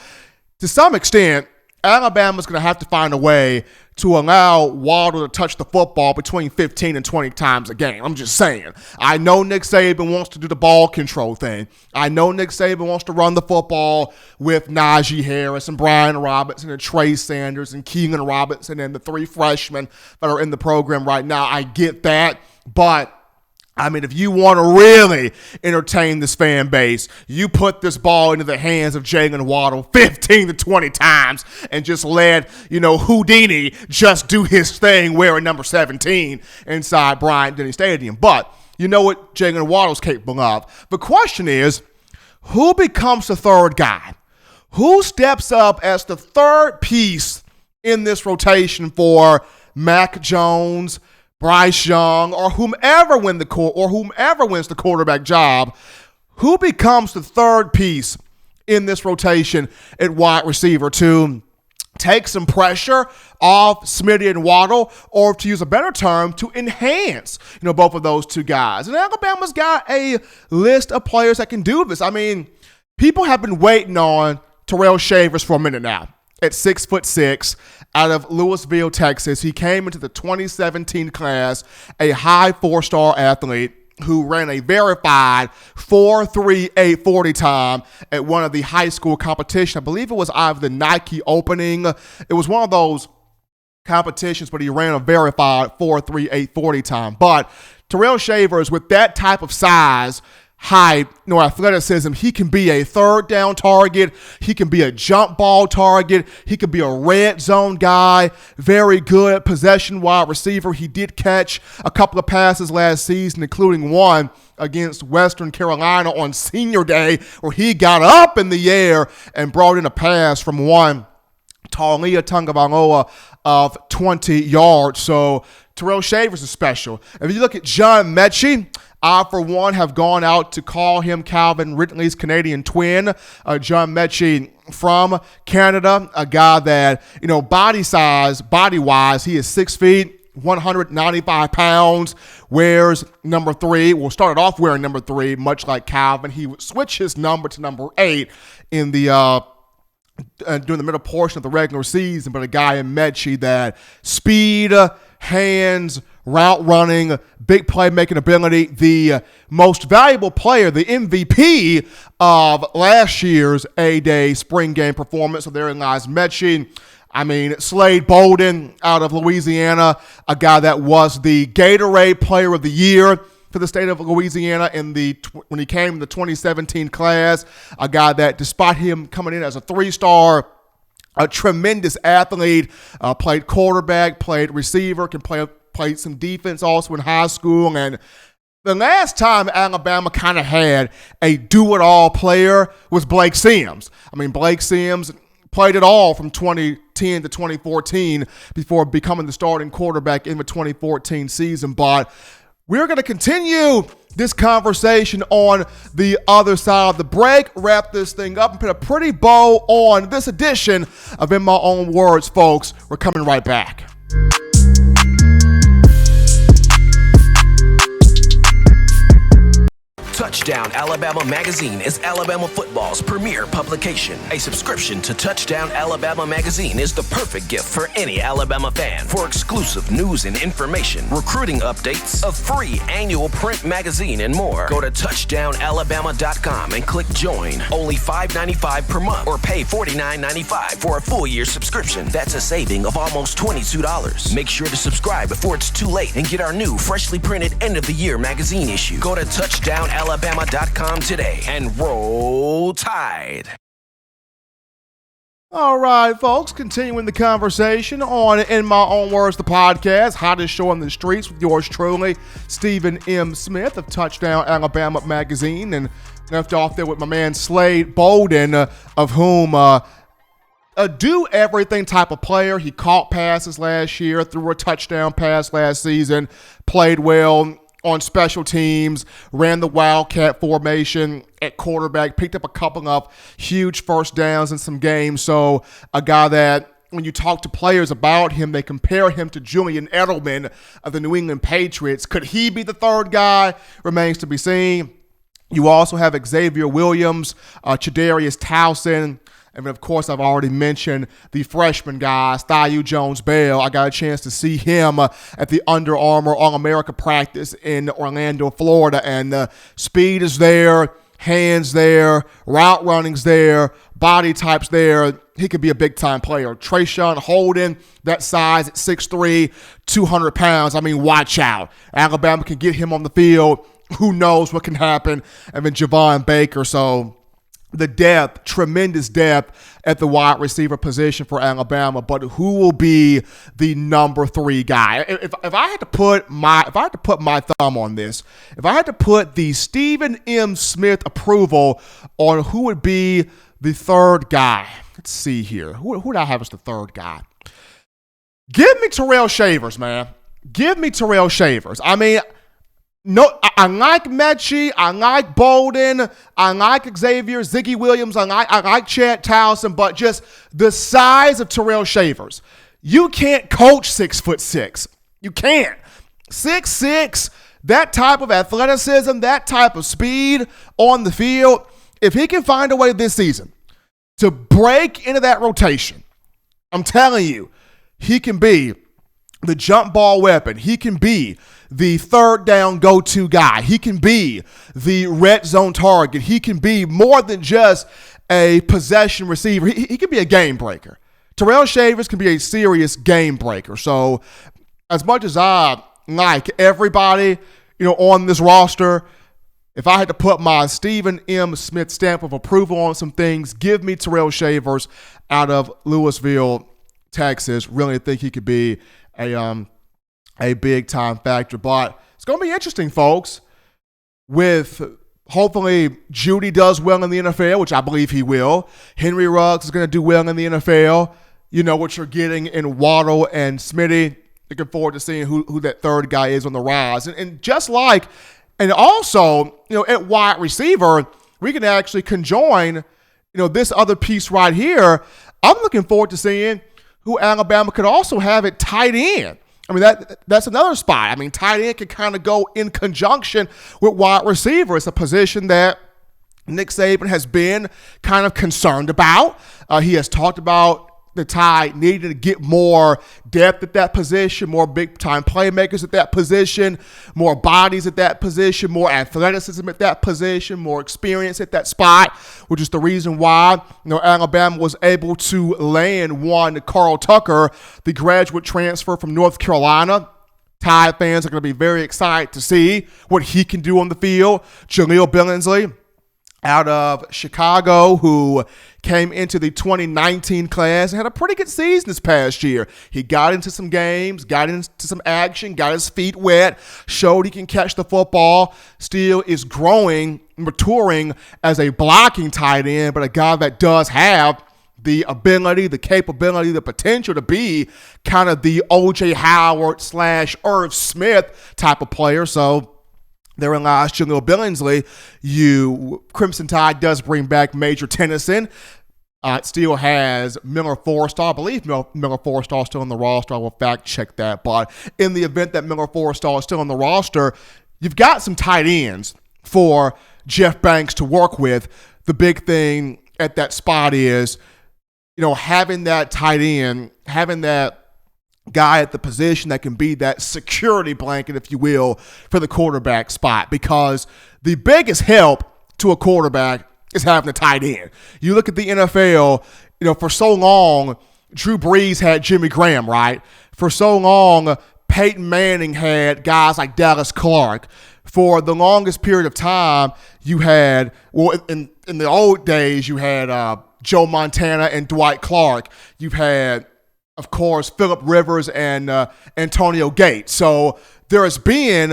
to some extent, Alabama's going to have to find a way to allow Waddle to touch the football between 15 and 20 times a game. I'm just saying. I know Nick Saban wants to do the ball control thing. I know Nick Saban wants to run the football with Najee Harris and Brian Robinson and Trey Sanders and Keegan Robinson and the 3 freshmen that are in the program right now. I get that, but I mean, if you want to really entertain this fan base, you put this ball into the hands of Jalen Waddle 15 to 20 times and just let, Houdini just do his thing wearing number 17 inside Bryant-Denny Stadium. But you know what Jalen Waddle's capable of. The question is, who becomes the 3rd guy? Who steps up as the 3rd piece in this rotation for Mac Jones, Bryce Young, or whomever wins the quarterback job? Who becomes the 3rd piece in this rotation at wide receiver to take some pressure off Smitty and Waddle, or to use a better term, to enhance, both of those 2 guys? And Alabama's got a list of players that can do this. I mean, people have been waiting on Terrell Shavers for a minute now. At 6'6", out of Louisville, Texas. He came into the 2017 class, a high 4-star athlete who ran a verified 4.38 40 time at one of the high school competition. I believe it was either the Nike opening. It was one of those competitions, but he ran a verified 4.38 40 time. But Terrell Shavers, with that type of size, height, athleticism, he can be a 3rd down target. He can be a jump ball target. He can be a red zone guy. Very good possession wide receiver. He did catch a couple of passes last season, including one against Western Carolina on senior day, where he got up in the air and brought in a pass from one Tua Tagovailoa of 20 yards. So Terrell Shavers is special. If you look at John Mechie, I, for one, have gone out to call him Calvin Ridley's Canadian twin. John Mechie from Canada, a guy that, body-wise, he is 6 feet, 195 pounds, wears number 3. Well, started off wearing number 3, much like Calvin. He would switch his number to number 8 in the during the middle portion of the regular season, but a guy in Mechie that speed, hands, route running, big playmaking ability, the most valuable player, the MVP of last year's A-Day spring game performance. So therein lies Mechie. Slade Bolden out of Louisiana, a guy that was the Gatorade Player of the Year for the state of Louisiana when he came in the 2017 class, a guy that, despite him coming in as a 3-star, a tremendous athlete, played quarterback, played receiver, played some defense also in high school. And the last time Alabama kind of had a do-it-all player was Blake Sims. Blake Sims played it all from 2010 to 2014 before becoming the starting quarterback in the 2014 season. But we're going to continue this conversation on the other side of the break, wrap this thing up, and put a pretty bow on this edition of In My Own Words, folks. We're coming right back. Touchdown Alabama Magazine is Alabama football's premier publication. A subscription to Touchdown Alabama Magazine is the perfect gift for any Alabama fan. For exclusive news and information, recruiting updates, a free annual print magazine, and more, go to touchdownalabama.com and click join. Only $5.95 per month, or pay $49.95 for a full year subscription. That's a saving of almost $22. Make sure to subscribe before it's too late and get our new freshly printed end of the year magazine issue. Go to touchdownalabama.com today and roll Tide. All right, folks, continuing the conversation on In My Own Words, the podcast, hottest show on the streets with yours truly, Stephen M. Smith of Touchdown Alabama Magazine, and left off there with my man Slade Bolden, of whom a do-everything type of player. He caught passes last year, threw a touchdown pass last season, played well on special teams, ran the Wildcat formation at quarterback, picked up a couple of huge first downs in some games. So a guy that, when you talk to players about him, they compare him to Julian Edelman of the New England Patriots. Could he be the third guy? Remains to be seen. You also have Xavier Williams, Chadarius Towson, and of course, I've already mentioned the freshman guys, Thaiu Jones-Bell. I got a chance to see him at the Under Armour All-America practice in Orlando, Florida. And speed is there, hands there, route running's there, body type's there. He could be a big-time player. Trayshawn Holden, that size at 6'3", 200 pounds. Watch out. Alabama can get him on the field. Who knows what can happen? And then Javon Baker. So the depth, tremendous depth at the wide receiver position for Alabama, but who will be the number 3 guy? If I had to put my thumb on this, if I had to put the Stephen M. Smith approval on who would be the third guy, let's see here. Who do I have as the third guy? Give me Terrell Shavers, man. Give me Terrell Shavers. No, I like Mechie, I like Bolden, I like Xavier, Ziggy Williams, I like Chad Towson, but just the size of Terrell Shavers. You can't coach 6'6". You can't. 6'6", that type of athleticism, that type of speed on the field. If he can find a way this season to break into that rotation, I'm telling you, he can be the jump ball weapon. He can be the third down go-to guy. He can be the red zone target. He can be more than just a possession receiver. He can be a game breaker. Terrell Shavers can be a serious game breaker. So as much as I like everybody, on this roster, if I had to put my Stephen M. Smith stamp of approval on some things, give me Terrell Shavers out of Louisville, Texas. Really think he could be a big-time factor. But it's going to be interesting, folks, with hopefully Judy does well in the NFL, which I believe he will. Henry Ruggs is going to do well in the NFL. You know what you're getting in Waddle and Smitty. looking forward to seeing who that third guy is on the rise. And just like, and also, at wide receiver, we can actually conjoin, this other piece right here. I'm looking forward to seeing who Alabama could also have at tight end. I mean, that's another spot. I mean, tight end can kind of go in conjunction with wide receiver. It's a position that Nick Saban has been kind of concerned about. He has talked about the Tide needing to get more depth at that position, more big-time playmakers at that position, more bodies at that position, more athleticism at that position, more experience at that spot, which is the reason why Alabama was able to land one Carl Tucker, the graduate transfer from North Carolina. Tide fans are going to be very excited to see what he can do on the field. Jaleel Billingsley out of Chicago, who came into the 2019 class and had a pretty good season this past year. He got into some games, got into some action, got his feet wet, showed he can catch the football, still is growing, maturing as a blocking tight end, but a guy that does have the ability, the capability, the potential to be kind of the O.J. Howard / Irv Smith type of player. So therein lies Jaleel Billingsley. Crimson Tide does bring back Major Tennyson. It still has Miller Forrestall. I believe Miller Forrestall is still on the roster. I will fact check that. But in the event that Miller Forrestall is still on the roster, you've got some tight ends for Jeff Banks to work with. The big thing at that spot is, having that tight end, having that guy at the position that can be that security blanket, if you will, for the quarterback spot, because the biggest help to a quarterback is having a tight end. You look at the NFL, for so long, Drew Brees had Jimmy Graham, right? For so long, Peyton Manning had guys like Dallas Clark. For the longest period of time, you had, in the old days, you had Joe Montana and Dwight Clark. You've had, of course, Phillip Rivers and Antonio Gates. So there has been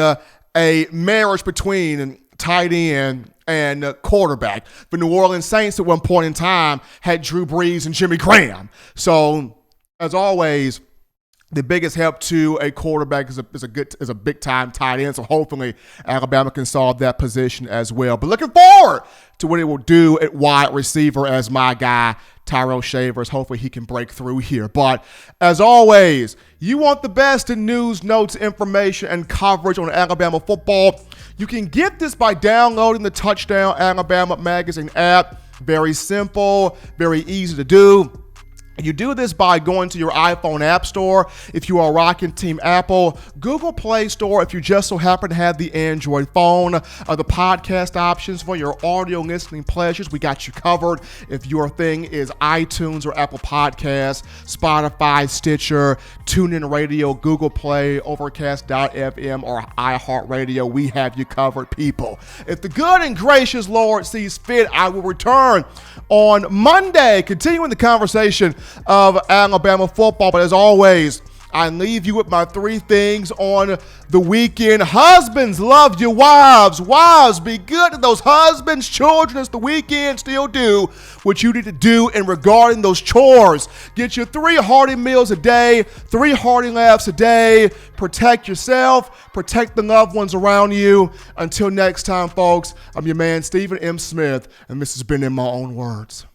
a marriage between tight end and quarterback. The New Orleans Saints at one point in time had Drew Brees and Jimmy Graham. So, as always, the biggest help to a quarterback is a big-time tight end. So hopefully Alabama can solve that position as well. But looking forward to what it will do at wide receiver as my guy, Tyrell Shavers. Hopefully he can break through here. But as always, you want the best in news, notes, information, and coverage on Alabama football. You can get this by downloading the Touchdown Alabama Magazine app. Very simple, very easy to do. You do this by going to your iPhone App Store if you are rocking Team Apple, Google Play Store if you just so happen to have the Android phone. The podcast options for your audio listening pleasures, we got you covered. If your thing is iTunes or Apple Podcasts, Spotify, Stitcher, TuneIn Radio, Google Play, Overcast.fm, or iHeartRadio, we have you covered, people. If the good and gracious Lord sees fit, I will return on Monday, continuing the conversation of Alabama football. But as always, I leave you with my 3 things on the weekend. Husbands, love your wives. Wives, be good to those husbands. Children, it's the weekend. Still do what you need to do in regarding those chores. Get your 3 hearty meals a day, 3 hearty laughs a day. Protect yourself. Protect the loved ones around you. Until next time, folks, I'm your man, Stephen M. Smith, and this has been In My Own Words.